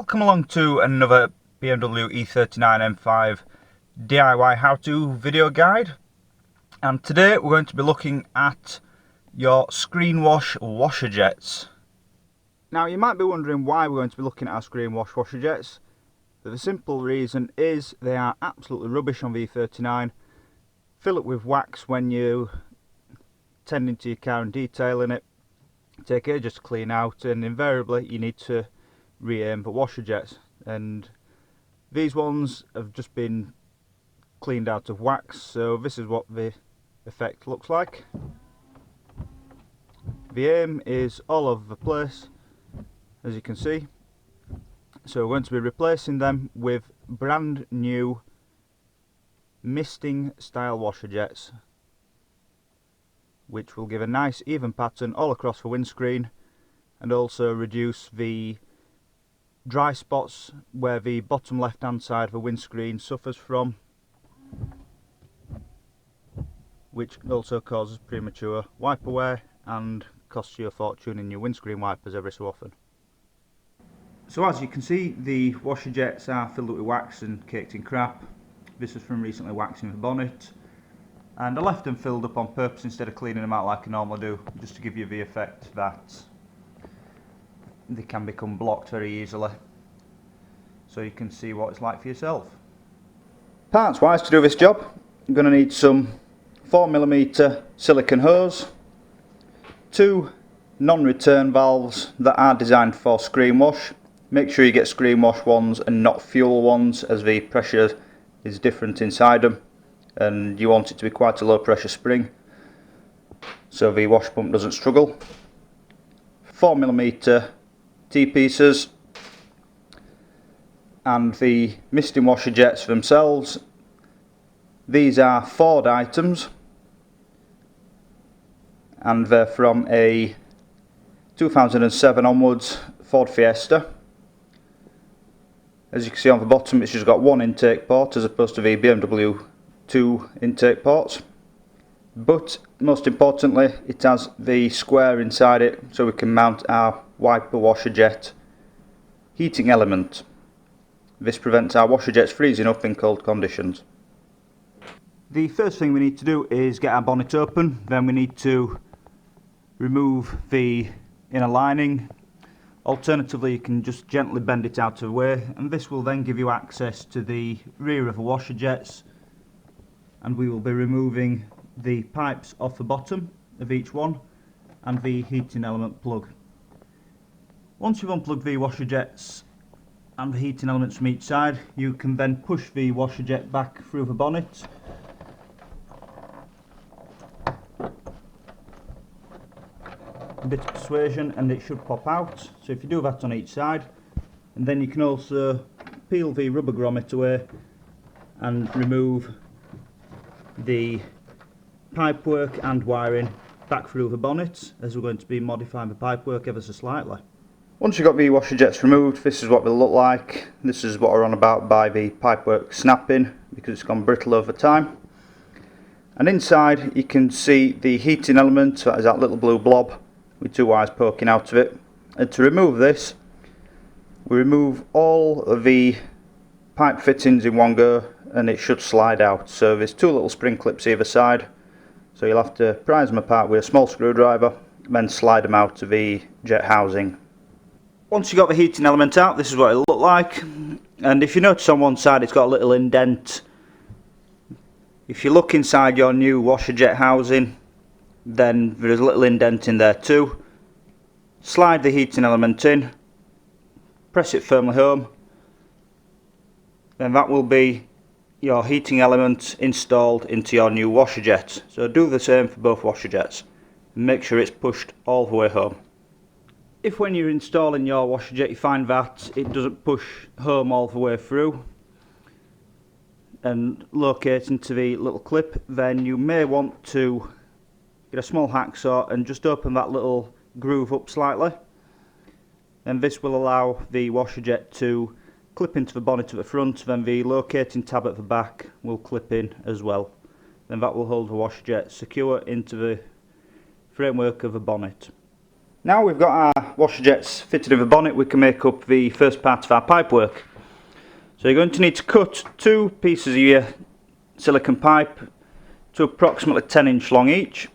Welcome along to another BMW E39 M5 DIY how-to video guide, and today we're going to be looking at your screen wash washer jets. Now you might be wondering why we're going to be looking at our screen wash washer jets. The simple reason is they are absolutely rubbish on the E39. Fill it with wax when you tending to your car and detailing it, take ages to clean out, and invariably you need to re-aim the washer jets, and these ones have just been cleaned out of wax, so this is what the effect looks like. The aim is all over the place, as you can see, so we're going to be replacing them with brand new misting style washer jets, which will give a nice even pattern all across the windscreen and also reduce the dry spots where the bottom left hand side of the windscreen suffers from, which also causes premature wiper wear and costs you a fortune in your windscreen wipers every so often. So as you can see, the washer jets are filled up with wax and caked in crap. This is from recently waxing the bonnet, and I left them filled up on purpose instead of cleaning them out like I normally do, just to give you the effect that they can become blocked very easily, so you can see what it's like for yourself. Parts wise, to do this job, I'm going to need some 4mm silicone hose, 2 non-return valves that are designed for screen wash. Make sure you get screen wash ones and not fuel ones, as the pressure is different inside them and you want it to be quite a low pressure spring so the wash pump doesn't struggle. 4mm T-pieces, and the misting washer jets themselves, these are Ford items and they're from a 2007 onwards Ford Fiesta. As you can see on the bottom, it's just got one intake port as opposed to the BMW 2 intake ports, but most importantly it has the square inside it so we can mount our wiper washer jet heating element. This prevents our washer jets freezing up in cold conditions. The first thing we need to do is get our bonnet open, then we need to remove the inner lining. Alternatively, you can just gently bend it out of the way, and this will then give you access to the rear of the washer jets, and we will be removing the pipes off the bottom of each one and the heating element plug. Once you've unplugged the washer jets and the heating elements from each side, you can then push the washer jet back through the bonnet. A bit of persuasion and it should pop out, so if you do that on each side, and then you can also peel the rubber grommet away and remove the pipework and wiring back through the bonnet, as we're going to be modifying the pipework ever so slightly. Once you've got the washer jets removed, this is what they'll look like. This is what we're on about by the pipework snapping, because it's gone brittle over time. And inside you can see the heating element, so that is that little blue blob with 2 wires poking out of it. And to remove this, we remove all of the pipe fittings in one go and it should slide out. So there's 2 little spring clips either side, so you'll have to prise them apart with a small screwdriver and then slide them out of the jet housing. Once you've got the heating element out, this is what it'll look like, and if you notice on one side it's got a little indent. If you look inside your new washer jet housing, then there is a little indent in there too. Slide the heating element in, press it firmly home, then that will be your heating element installed into your new washer jet. So do the same for both washer jets and make sure it's pushed all the way home. If when you're installing your washer jet you find that it doesn't push home all the way through and locate into the little clip, then you may want to get a small hacksaw and just open that little groove up slightly, and this will allow the washer jet to clip into the bonnet at the front, then the locating tab at the back will clip in as well. Then that will hold the washer jet secure into the framework of the bonnet. Now we've got our washer jets fitted in the bonnet, we can make up the first part of our pipework. So you're going to need to cut 2 pieces of your silicone pipe to approximately 10" long each.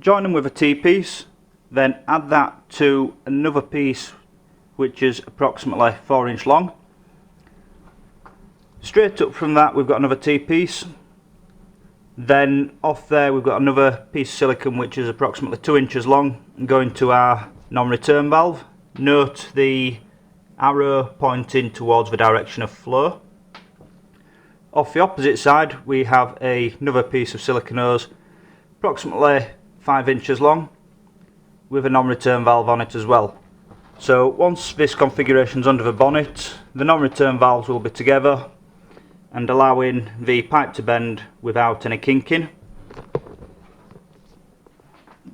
Join them with a T-piece, then add that to another piece which is approximately 4" long. Straight up from that we've got another T-piece. Then off there we've got another piece of silicone which is approximately 2 inches long, going to our non-return valve. Note the arrow pointing towards the direction of flow. Off the opposite side we have another piece of silicone hose approximately 5 inches long with a non-return valve on it as well. So once this configuration is under the bonnet, the non-return valves will be together and allowing the pipe to bend without any kinking.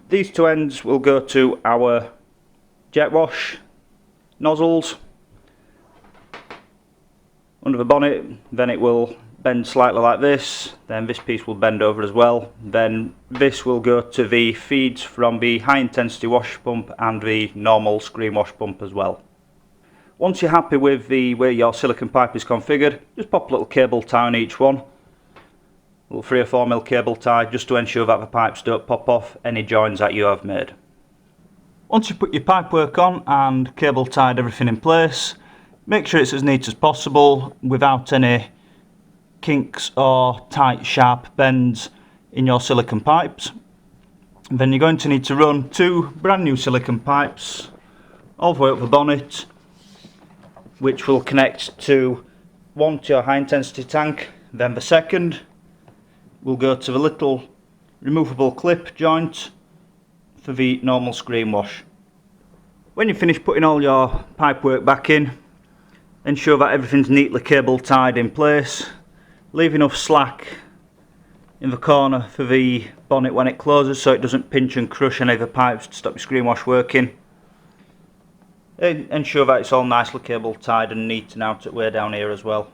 These 2 ends will go to our jet wash nozzles under the bonnet, then it will bend slightly like this, then this piece will bend over as well, then this will go to the feeds from the high intensity wash pump and the normal screen wash pump as well. Once you're happy with the way your silicone pipe is configured, just pop a little cable tie on each one, a little 3 or 4mm cable tie, just to ensure that the pipes don't pop off any joins that you have made. Once you put your pipework on and cable tied everything in place, make sure it's as neat as possible without any kinks or tight sharp bends in your silicone pipes. And then you're going to need to run 2 brand new silicone pipes all the way up the bonnet, which will connect to one to your high intensity tank, then the second will go to the little removable clip joint for the normal screen wash. When you finish putting all your pipework back in, ensure that everything's neatly cable tied in place. Leave enough slack in the corner for the bonnet when it closes so it doesn't pinch and crush any of the pipes to stop your screen wash working. Ensure that it's all nicely cable tied and neatened out way down here as well.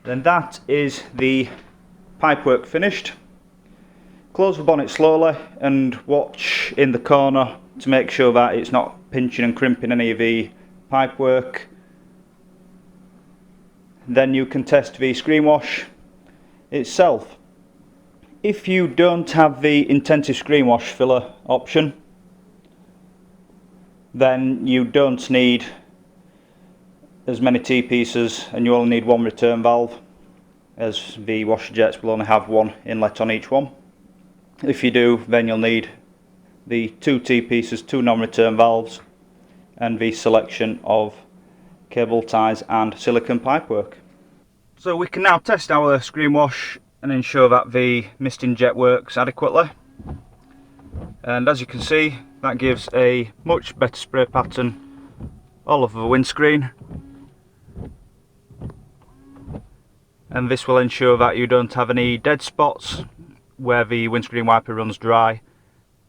Then that is the pipework finished. Close the bonnet slowly and watch in the corner to make sure that it's not pinching and crimping any of the pipework. Then you can test the screen wash itself. If you don't have the intensive screen wash filler option, then you don't need as many T-pieces and you only need 1 return valve, as the washer jets will only have 1 inlet on each one. If you do, then you'll need the 2 T-pieces, 2 non-return valves and the selection of cable ties and silicone pipework. So we can now test our screen wash and ensure that the misting jet works adequately. And as you can see, that gives a much better spray pattern all over the windscreen, and this will ensure that you don't have any dead spots where the windscreen wiper runs dry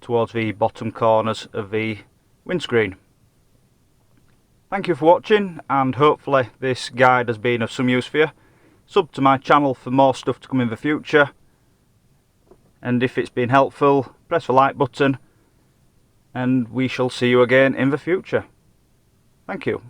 towards the bottom corners of the windscreen. Thank you for watching, and hopefully this guide has been of some use for you. Sub to my channel for more stuff to come in the future, and if it's been helpful, press the like button and we shall see you again in the future. Thank you.